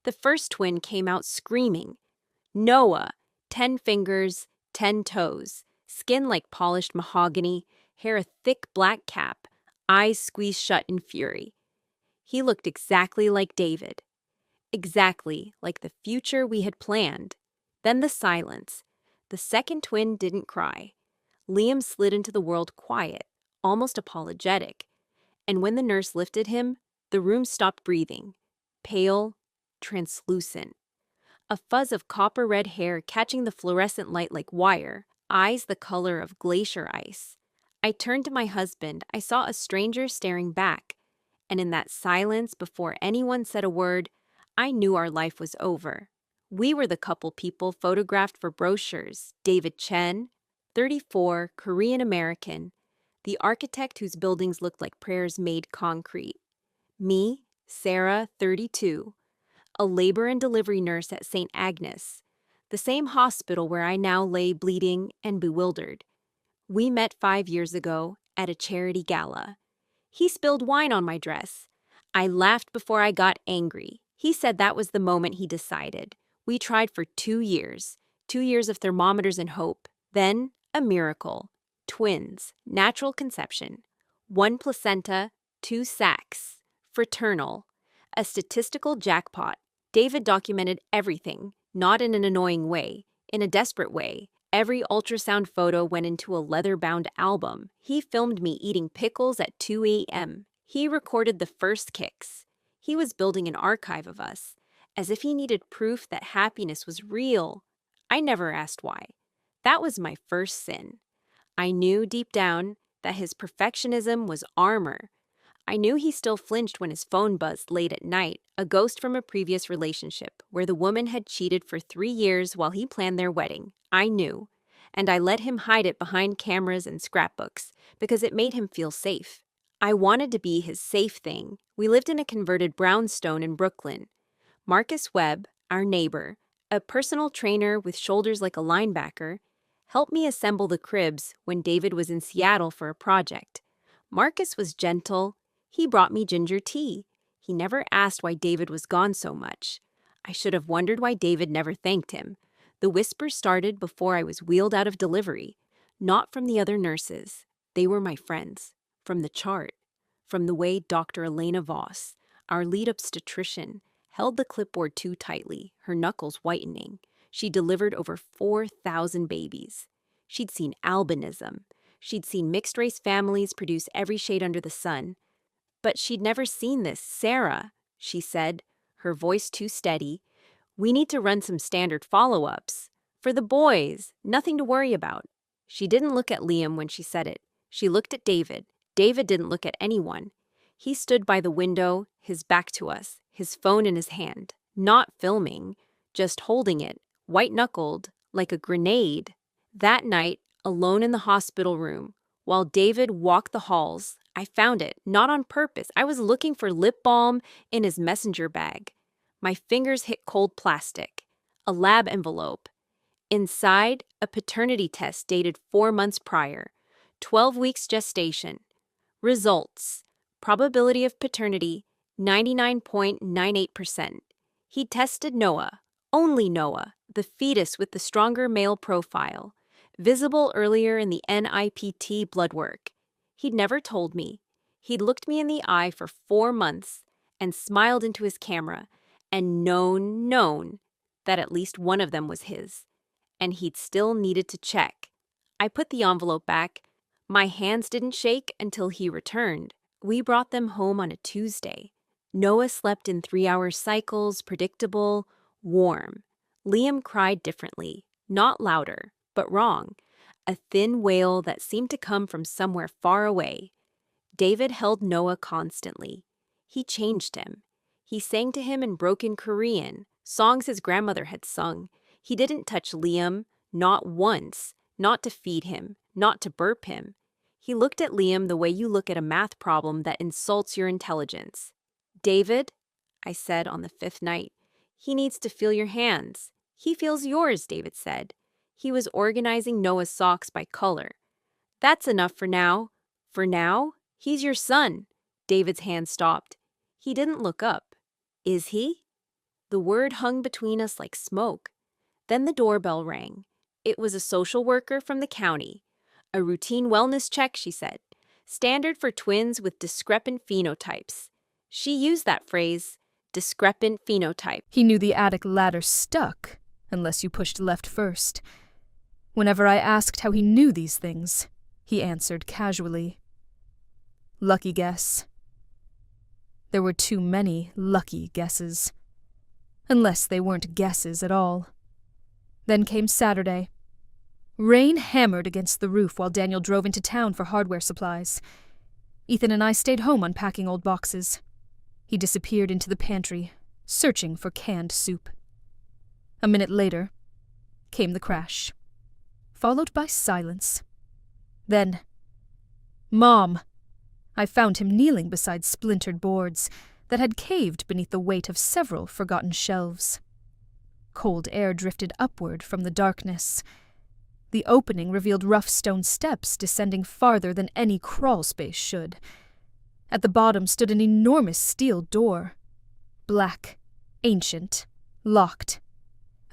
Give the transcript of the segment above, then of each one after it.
The first twin came out screaming. Noah, 10 fingers, 10 toes, skin like polished mahogany, hair a thick black cap, eyes squeezed shut in fury. He looked exactly like David. Exactly like the future we had planned. Then the silence. The second twin didn't cry. Liam slid into the world quiet, almost apologetic. And when the nurse lifted him, the room stopped breathing. Pale, translucent. A fuzz of copper-red hair catching the fluorescent light like wire, eyes the color of glacier ice. I turned to my husband. I saw a stranger staring back. And in that silence, before anyone said a word, I knew our life was over. We were the couple people photographed for brochures. David Chen, 34, Korean American, the architect whose buildings looked like prayers made concrete. Me, Sarah, 32, a labor and delivery nurse at St. Agnes, the same hospital where I now lay bleeding and bewildered. We met 5 years ago at a charity gala. He spilled wine on my dress. I laughed before I got angry. He said that was the moment he decided. We tried for 2 years. 2 years of thermometers and hope. Then, a miracle. Twins. Natural conception. 1 placenta, 2 sacs. Fraternal. A statistical jackpot. David documented everything, not in an annoying way, in a desperate way. Every ultrasound photo went into a leather-bound album. He filmed me eating pickles at 2 a.m. He recorded the first kicks. He was building an archive of us, as if he needed proof that happiness was real. I never asked why. That was my first sin. I knew deep down that his perfectionism was armor. I knew he still flinched when his phone buzzed late at night, a ghost from a previous relationship where the woman had cheated for 3 years while he planned their wedding. I knew. And I let him hide it behind cameras and scrapbooks because it made him feel safe. I wanted to be his safe thing. We lived in a converted brownstone in Brooklyn. Marcus Webb, our neighbor, a personal trainer with shoulders like a linebacker, helped me assemble the cribs when David was in Seattle for a project. Marcus was gentle. He brought me ginger tea. He never asked why David was gone so much. I should have wondered why David never thanked him. The whispers started before I was wheeled out of delivery. Not from the other nurses. They were my friends. From the chart. From the way Dr. Elena Voss, our lead obstetrician, held the clipboard too tightly, her knuckles whitening. She delivered over 4,000 babies. She'd seen albinism. She'd seen mixed-race families produce every shade under the sun. But she'd never seen this. Sarah, she said, her voice too steady, we need to run some standard follow-ups. For the boys, nothing to worry about. She didn't look at Liam when she said it. She looked at David. David didn't look at anyone. He stood by the window, his back to us, his phone in his hand, not filming, just holding it, white-knuckled, like a grenade. That night, alone in the hospital room, while David walked the halls, I found it, not on purpose. I was looking for lip balm in his messenger bag. My fingers hit cold plastic, a lab envelope. Inside, a paternity test dated 4 months prior, 12 weeks gestation. Results: probability of paternity, 99.98%. He tested Noah, only Noah, the fetus with the stronger male profile, visible earlier in the NIPT blood work. He'd never told me. He'd looked me in the eye for 4 months and smiled into his camera and known that at least one of them was his. And he'd still needed to check. I put the envelope back. My hands didn't shake until he returned. We brought them home on a Tuesday. Noah slept in 3-hour cycles, predictable, warm. Liam cried differently, not louder, but wrong. A thin wail that seemed to come from somewhere far away. David held Noah constantly. He changed him. He sang to him in broken Korean, songs his grandmother had sung. He didn't touch Liam, not once, not to feed him, not to burp him. He looked at Liam the way you look at a math problem that insults your intelligence. David, I said on the 5th night, he needs to feel your hands. He feels yours, David said. He was organizing Noah's socks by color. That's enough for now. For now, he's your son. David's hand stopped. He didn't look up. Is he? The word hung between us like smoke. Then the doorbell rang. It was a social worker from the county. A routine wellness check, she said. Standard for twins with discrepant phenotypes. She used that phrase, discrepant phenotype. He knew the attic ladder stuck, unless you pushed left first. Whenever I asked how he knew these things, he answered casually. Lucky guess. There were too many lucky guesses. Unless they weren't guesses at all. Then came Saturday. Rain hammered against the roof while Daniel drove into town for hardware supplies. Ethan and I stayed home unpacking old boxes. He disappeared into the pantry, searching for canned soup. A minute later, came the crash, followed by silence. Then, Mom! I found him kneeling beside splintered boards that had caved beneath the weight of several forgotten shelves. Cold air drifted upward from the darkness. The opening revealed rough stone steps descending farther than any crawl space should. At the bottom stood an enormous steel door. Black, ancient, locked.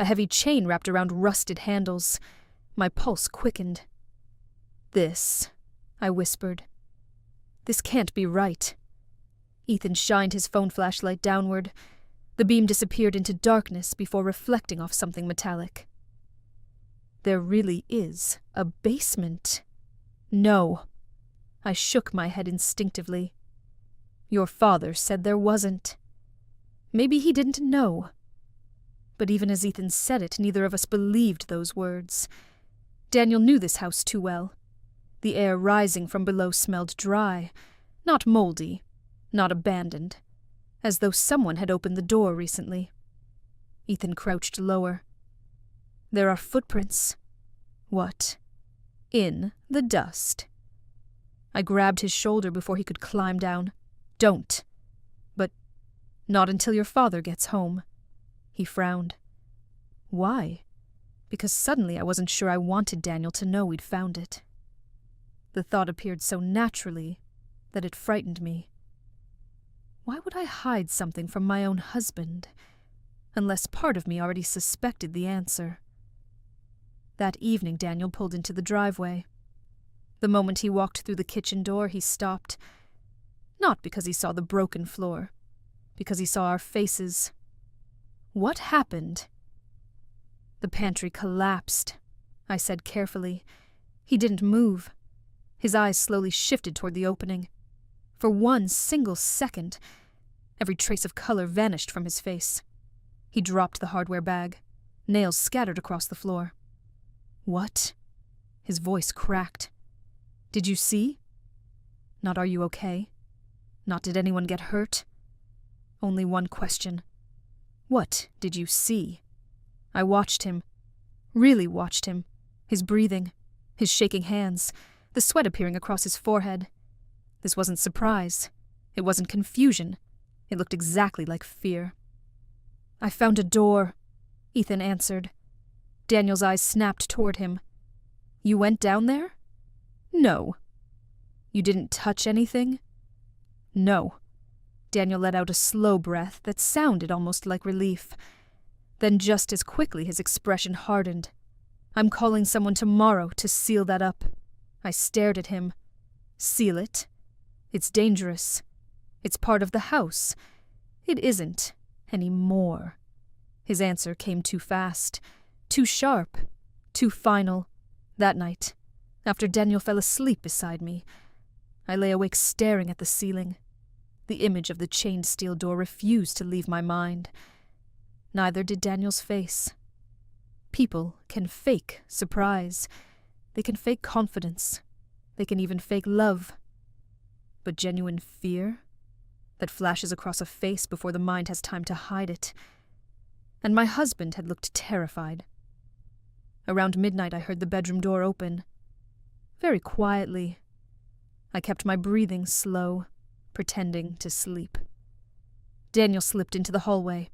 A heavy chain wrapped around rusted handles. My pulse quickened. This, I whispered. This can't be right. Ethan shined his phone flashlight downward. The beam disappeared into darkness before reflecting off something metallic. There really is a basement. No. I shook my head instinctively. Your father said there wasn't. Maybe he didn't know. But even as Ethan said it, neither of us believed those words. Daniel knew this house too well. The air rising from below smelled dry, not moldy, not abandoned, as though someone had opened the door recently. Ethan crouched lower. There are footprints. What? In the dust. I grabbed his shoulder before he could climb down. Don't. But not until your father gets home. He frowned. Why? Because suddenly I wasn't sure I wanted Daniel to know we'd found it. The thought appeared so naturally that it frightened me. Why would I hide something from my own husband, unless part of me already suspected the answer? That evening Daniel pulled into the driveway. The moment he walked through the kitchen door, he stopped. Not because he saw the broken floor, because he saw our faces. What happened? The pantry collapsed, I said carefully. He didn't move. His eyes slowly shifted toward the opening. For one single second, every trace of color vanished from his face. He dropped the hardware bag. Nails scattered across the floor. What? His voice cracked. Did you see? Not are you okay? Not did anyone get hurt? Only one question. What did you see? I watched him. Really watched him. His breathing. His shaking hands. The sweat appearing across his forehead. This wasn't surprise. It wasn't confusion. It looked exactly like fear. I found a door, Ethan answered. Daniel's eyes snapped toward him. You went down there? No. You didn't touch anything? No. Daniel let out a slow breath that sounded almost like relief. Then just as quickly his expression hardened. I'm calling someone tomorrow to seal that up. I stared at him. Seal it? It's dangerous. It's part of the house. It isn't anymore. His answer came too fast, too sharp, too final. That night, after Daniel fell asleep beside me, I lay awake staring at the ceiling. The image of the chained steel door refused to leave my mind. Neither did Daniel's face. People can fake surprise. They can fake confidence. They can even fake love. But genuine fear? That flashes across a face before the mind has time to hide it. And my husband had looked terrified. Around midnight I heard the bedroom door open. Very quietly. I kept my breathing slow, pretending to sleep. Daniel slipped into the hallway.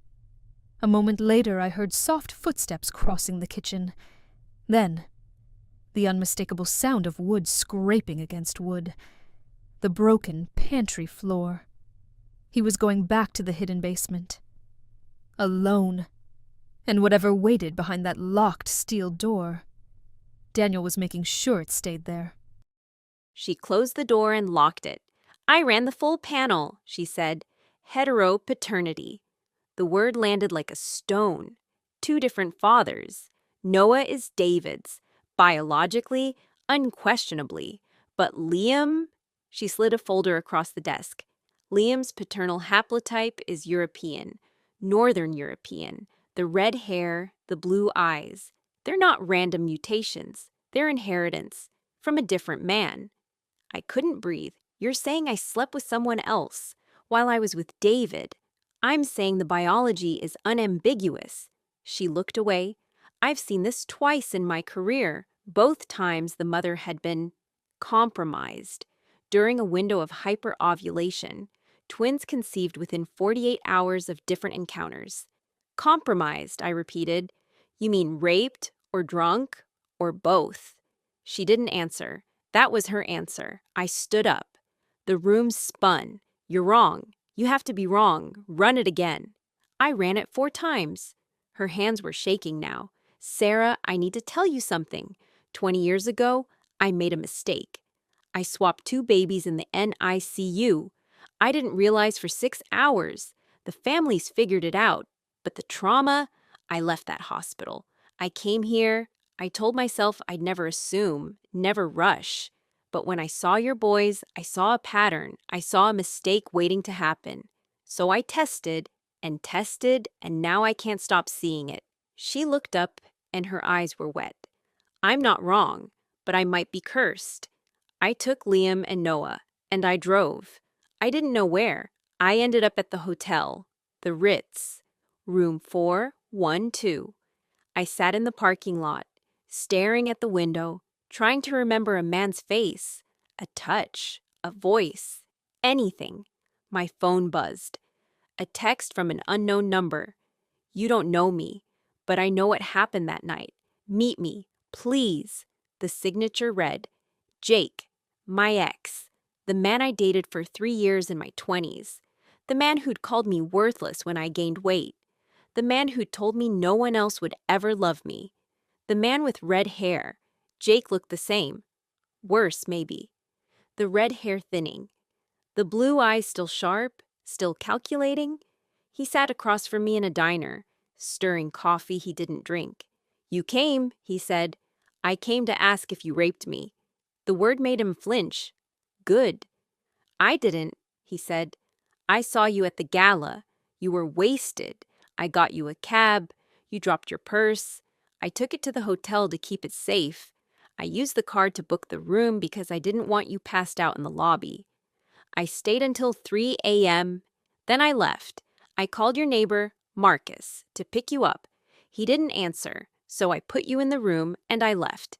A moment later I heard soft footsteps crossing the kitchen. Then, the unmistakable sound of wood scraping against wood. The broken pantry floor. He was going back to the hidden basement. Alone. And whatever waited behind that locked steel door. Daniel was making sure it stayed there. She closed the door and locked it. I ran the full panel, she said. Heteropaternity. The word landed like a stone. 2 different fathers. Noah is David's. Biologically, unquestionably. But Liam? She slid a folder across the desk. Liam's paternal haplotype is European. Northern European. The red hair, the blue eyes. They're not random mutations. They're inheritance. From a different man. I couldn't breathe. You're saying I slept with someone else while I was with David. I'm saying the biology is unambiguous. She looked away. I've seen this twice in my career. Both times the mother had been compromised. During a window of hyperovulation, twins conceived within 48 hours of different encounters. Compromised, I repeated. You mean raped or drunk or both? She didn't answer. That was her answer. I stood up. The room spun. You're wrong. You have to be wrong. Run it again. I ran it 4 times. Her hands were shaking now. Sarah, I need to tell you something. 20 years ago, I made a mistake. I swapped 2 babies in the NICU. I didn't realize for 6 hours. The families figured it out. But the trauma, I left that hospital. I came here. I told myself I'd never assume, never rush. But when I saw your boys, I saw a pattern. I saw a mistake waiting to happen. So I tested, and now I can't stop seeing it. She looked up, and her eyes were wet. I'm not wrong, but I might be cursed. I took Liam and Noah, and I drove. I didn't know where. I ended up at the hotel, the Ritz, room 412. I sat in the parking lot, staring at the window, trying to remember a man's face, a touch, a voice, anything. My phone buzzed. A text from an unknown number. You don't know me, but I know what happened that night. Meet me, please. The signature read, Jake, my ex, the man I dated for 3 years in my 20s, the man who'd called me worthless when I gained weight, the man who'd told me no one else would ever love me, the man with red hair. Jake looked the same. Worse, maybe. The red hair thinning. The blue eyes still sharp, still calculating. He sat across from me in a diner, stirring coffee he didn't drink. You came, he said. I came to ask if you raped me. The word made him flinch. Good. I didn't, he said. I saw you at the gala. You were wasted. I got you a cab. You dropped your purse. I took it to the hotel to keep it safe. I used the card to book the room because I didn't want you passed out in the lobby. I stayed until 3 a.m. Then I left. I called your neighbor, Marcus, to pick you up. He didn't answer, so I put you in the room and I left.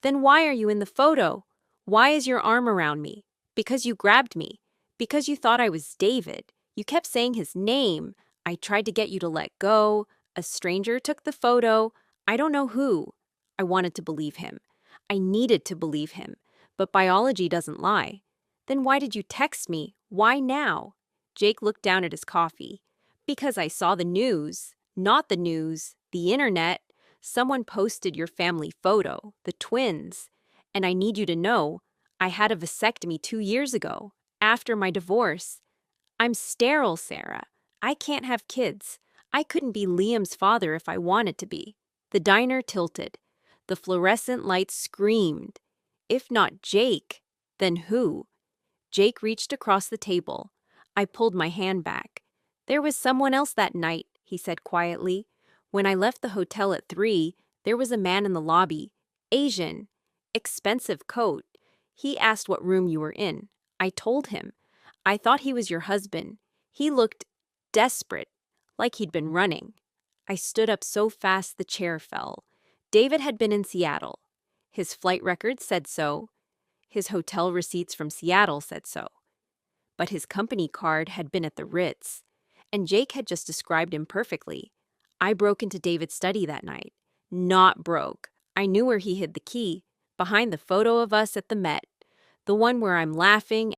Then why are you in the photo? Why is your arm around me? Because you grabbed me. Because you thought I was David. You kept saying his name. I tried to get you to let go. A stranger took the photo. I don't know who. I wanted to believe him. I needed to believe him. But biology doesn't lie. Then why did you text me? Why now? Jake looked down at his coffee. Because I saw the news. Not the news. The internet. Someone posted your family photo, the twins. And I need you to know, I had a vasectomy 2 years ago, after my divorce. I'm sterile, Sarah. I can't have kids. I couldn't be Liam's father if I wanted to be. The diner tilted. The fluorescent lights screamed. If not Jake, then who? Jake reached across the table. I pulled my hand back. There was someone else that night, he said quietly. When I left the hotel at 3, there was a man in the lobby. Asian. Expensive coat. He asked what room you were in. I told him. I thought he was your husband. He looked desperate, like he'd been running. I stood up so fast the chair fell. David had been in Seattle. His flight record said so. His hotel receipts from Seattle said so. But his company card had been at the Ritz, and Jake had just described him perfectly. I broke into David's study that night. Not broke. I knew where he hid the key, behind the photo of us at the Met, the one where I'm laughing